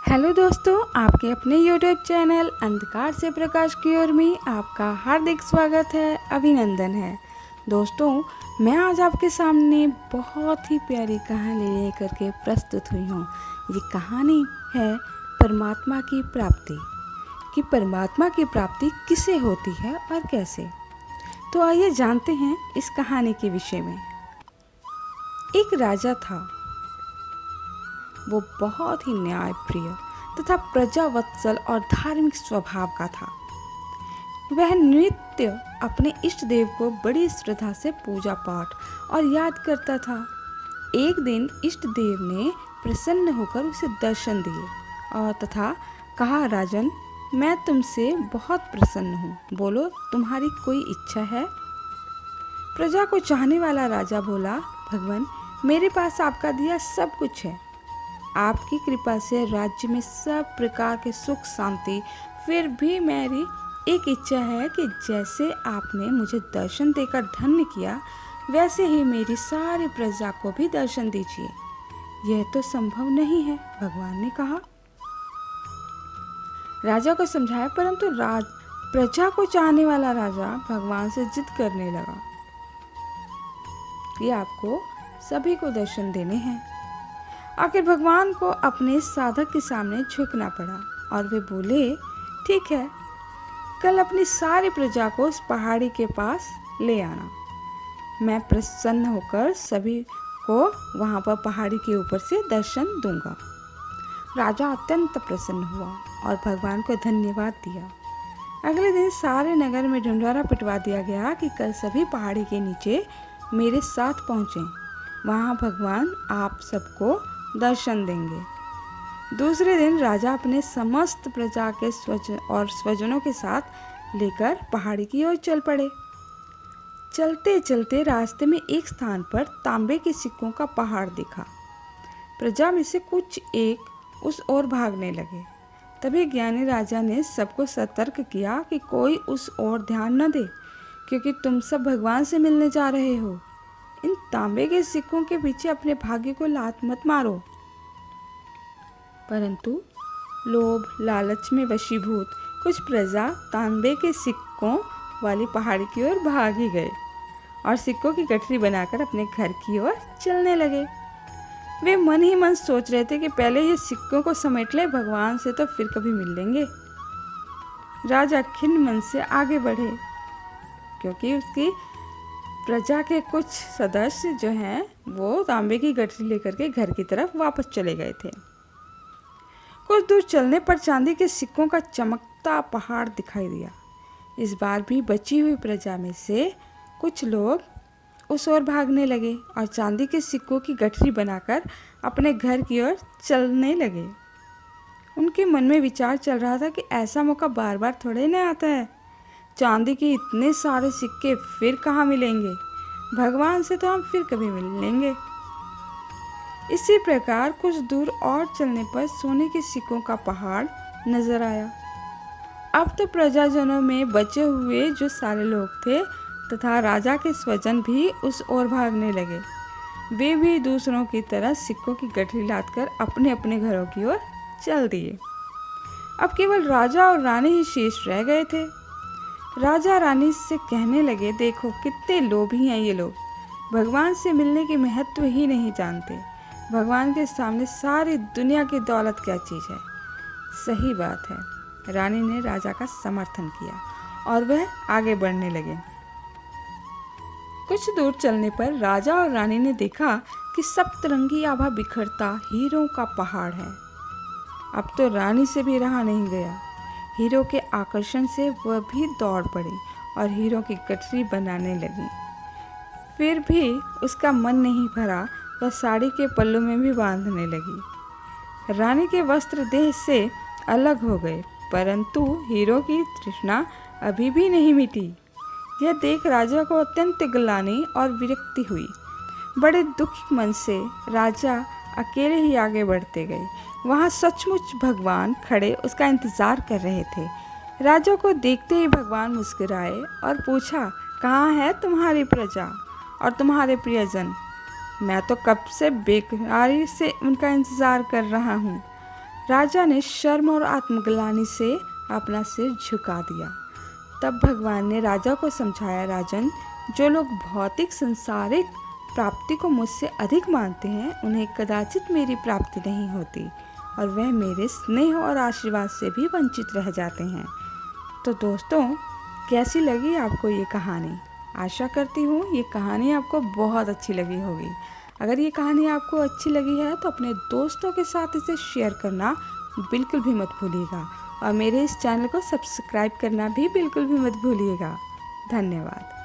Hello दोस्तों, आपके अपने यूट्यूब चैनल अंधकार से प्रकाश की ओर में आपका हार्दिक स्वागत है, अभिनंदन है। दोस्तों, मैं आज आपके सामने बहुत ही प्यारी कहानी लेकर के प्रस्तुत हुई हूँ। ये कहानी है परमात्मा की प्राप्ति, कि परमात्मा की प्राप्ति किसे होती है और कैसे। तो आइए जानते हैं इस कहानी के विषय में। एक राजा था। वो बहुत ही न्यायप्रिय तथा प्रजावत्सल और धार्मिक स्वभाव का था। वह नित्य अपने इष्ट देव को बड़ी श्रद्धा से पूजा पाठ और याद करता था। एक दिन इष्ट देव ने प्रसन्न होकर उसे दर्शन दिए और तथा कहा, राजन, मैं तुमसे बहुत प्रसन्न हूँ, बोलो तुम्हारी कोई इच्छा है। प्रजा को चाहने वाला राजा बोला, भगवान, मेरे पास आपका दिया सब कुछ है। आपकी कृपा से राज्य में सब प्रकार के सुख शांति, फिर भी मेरी एक इच्छा है कि जैसे आपने मुझे दर्शन देकर धन्य किया, वैसे ही मेरी सारी प्रजा को भी दर्शन दीजिए। यह तो संभव नहीं है, भगवान ने कहा। राजा को समझाया, परंतु प्रजा को चाहने वाला राजा भगवान से जिद करने लगा कि आपको सभी को दर्शन देने हैं। आखिर भगवान को अपने साधक के सामने झुकना पड़ा और वे बोले, ठीक है, कल अपनी सारी प्रजा को उस पहाड़ी के पास ले आना। मैं प्रसन्न होकर सभी को वहाँ पर पहाड़ी के ऊपर से दर्शन दूंगा। राजा अत्यंत प्रसन्न हुआ और भगवान को धन्यवाद दिया। अगले दिन सारे नगर में ढिंढोरा पिटवा दिया गया कि कल सभी पहाड़ी के नीचे मेरे साथ पहुँचें। वहाँ भगवान आप सबको दर्शन देंगे। दूसरे दिन राजा अपने समस्त प्रजा के स्वजनों के साथ लेकर पहाड़ी की ओर चल पड़े। चलते चलते रास्ते में एक स्थान पर तांबे के सिक्कों का पहाड़ दिखा। प्रजा में से कुछ एक उस ओर भागने लगे। तभी ज्ञानी राजा ने सबको सतर्क किया कि कोई उस ओर ध्यान न दे, क्योंकि तुम सब भगवान से मिलने जा रहे हो। इन तांबे के सिक्कों के पीछे अपने भाग्य को लात मत मारो। परंतु लोभ लालच में वशीभूत कुछ प्रजा तांबे के सिक्कों वाली पहाड़ी की ओर भाग ही गए और सिक्कों की गठरी बनाकर अपने घर की ओर चलने लगे। वे मन ही मन सोच रहे थे कि पहले ये सिक्कों को समेट ले, भगवान से तो फिर कभी मिल लेंगे। राजा खिन्न मन से आगे बढ़े, क्योंकि उसकी प्रजा के कुछ सदस्य जो हैं वो तांबे की गठरी लेकर के घर की तरफ वापस चले गए थे। कुछ दूर चलने पर चांदी के सिक्कों का चमकता पहाड़ दिखाई दिया। इस बार भी बची हुई प्रजा में से कुछ लोग उस ओर भागने लगे और चांदी के सिक्कों की गठरी बनाकर अपने घर की ओर चलने लगे। उनके मन में विचार चल रहा था कि ऐसा मौका बार बार थोड़े न आता है। चांदी के इतने सारे सिक्के फिर कहाँ मिलेंगे, भगवान से तो हम फिर कभी मिल लेंगे। इसी प्रकार कुछ दूर और चलने पर सोने के सिक्कों का पहाड़ नजर आया। अब तो प्रजाजनों में बचे हुए जो सारे लोग थे तथा राजा के स्वजन भी उस ओर भागने लगे। वे भी दूसरों की तरह सिक्कों की गठरी लादकर अपने अपने घरों की ओर चल दिए। अब केवल राजा और रानी ही शेष रह गए थे। राजा रानी से कहने लगे, देखो कितने लोभी हैं ये लोग, भगवान से मिलने के महत्व ही नहीं जानते। भगवान के सामने सारी दुनिया की दौलत क्या चीज़ है। सही बात है। रानी ने राजा का समर्थन किया और वह आगे बढ़ने लगे। कुछ दूर चलने पर राजा और रानी ने देखा कि सप्तरंगी आभा बिखरता हीरों का पहाड़ है। अब तो रानी से भी रहा नहीं गया। हीरो के आकर्षण से वह भी दौड़ पड़ी और हीरो की गठरी बनाने लगी। फिर भी उसका मन नहीं भरा, वह साड़ी के पल्लू में भी बांधने लगी। रानी के वस्त्र देह से अलग हो गए, परंतु हीरो की तृष्णा अभी भी नहीं मिटी। यह देख राजा को अत्यंत ग्लानि और विरक्ति हुई। बड़े दुखी मन से राजा अकेले ही आगे बढ़ते गए। वहाँ सचमुच भगवान खड़े उसका इंतजार कर रहे थे। राजा को देखते ही भगवान मुस्कुराए और पूछा, कहाँ है तुम्हारी प्रजा और तुम्हारे प्रियजन? मैं तो कब से बेकरारी से उनका इंतजार कर रहा हूँ। राजा ने शर्म और आत्मग्लानि से अपना सिर झुका दिया। तब भगवान ने राजा को समझाया, राजन, जो लोग भौतिक संसारिक प्राप्ति को मुझसे अधिक मानते हैं उन्हें कदाचित मेरी प्राप्ति नहीं होती और वह मेरे स्नेह और आशीर्वाद से भी वंचित रह जाते हैं। तो दोस्तों, कैसी लगी आपको ये कहानी? आशा करती हूँ ये कहानी आपको बहुत अच्छी लगी होगी। अगर ये कहानी आपको अच्छी लगी है तो अपने दोस्तों के साथ इसे शेयर करना बिल्कुल भी मत भूलिएगा और मेरे इस चैनल को सब्सक्राइब करना भी बिल्कुल भी मत भूलिएगा। धन्यवाद।